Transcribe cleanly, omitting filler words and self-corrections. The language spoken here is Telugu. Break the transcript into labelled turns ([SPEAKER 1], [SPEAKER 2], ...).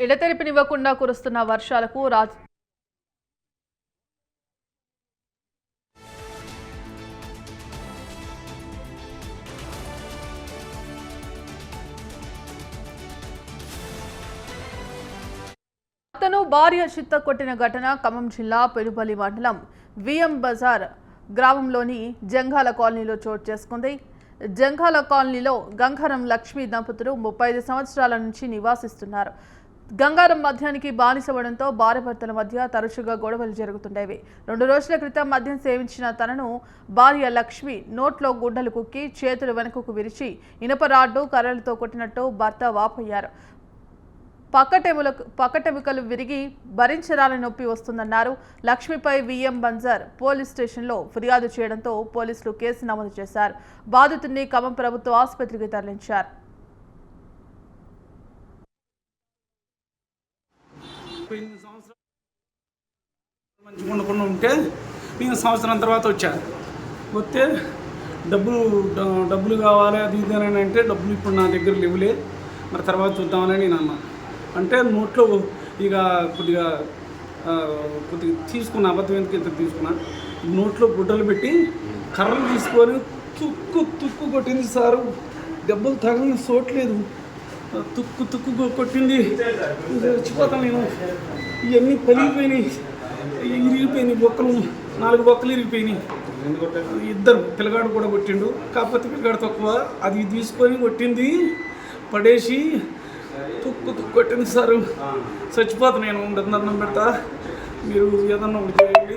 [SPEAKER 1] ఎడతెరిపినివ్వకుండా కురుస్తున్న వర్షాలకు భర్తను భార్య చిత్త కొట్టిన ఘటన ఖమ్మం జిల్లా పెనుపల్లి మండలం విఎం బజార్ గ్రామంలోని జంగాల కాలనీలో చోటు చేసుకుంది. జంగాల కాలనీలో గంగారం లక్ష్మి దంపతులు 35 సంవత్సరాల నుంచి నివాసిస్తున్నారు. గంగారం మద్యానికి బానిసవడంతో భార్యాభర్తల మధ్య తరచుగా గొడవలు జరుగుతుండేవి. 2 రోజుల క్రితం మద్యం సేవించిన తనను భార్య లక్ష్మి నోట్లో గుడ్డలు కుక్కి చేతులు వెనుకకు విరిచి ఇనుప రాడ్డు కర్రలతో కొట్టినట్టు భర్త వాపోయారు. పక్కటెముకలు విరిగి భరించరాని నొప్పి వస్తుందన్నారు. లక్ష్మిపై విఎం బజార్ పోలీస్ స్టేషన్లో ఫిర్యాదు చేయడంతో పోలీసులు కేసు నమోదు చేశారు. బాధితుడిని ఖమ్మం ప్రభుత్వ ఆసుపత్రికి తరలించారు.
[SPEAKER 2] ఉంటే నేను సంవత్సరం తర్వాత వచ్చాను. వస్తే డబ్బులు కావాలి అది ఇదేనని అంటే డబ్బులు ఇప్పుడు నా దగ్గర లేవులే, మరి తర్వాత చూద్దామని నేను అన్నా. అంటే నోట్లో ఇక కొద్దిగా తీసుకున్న అబద్ధం ఎందుకు ఇంత తీసుకున్నా, నోట్లో గుడ్డలు పెట్టి కర్రలు తీసుకొని తుక్కు కొట్టింది సారు. దెబ్బలు తగలని చోట్లేదు, తుక్కు కొట్టింది. చచ్చిపోతాను నేను. ఇవన్నీ పలిగిపోయినాయి, ఇరిగిపోయినాయి, బొక్కలు 4 బొక్కలు ఇరిగిపోయినాయి. 2 పిల్లగాడు కూడా కొట్టిండు, కాకపోతే పిల్లగాడు తక్కువ. అది తీసుకొని కొట్టింది, పడేసి తుక్కు కొట్టింది సారు. చచ్చిపోతా నేను. దండం పెడతా, మీరు ఏదన్నా ఒకటి చేయండి.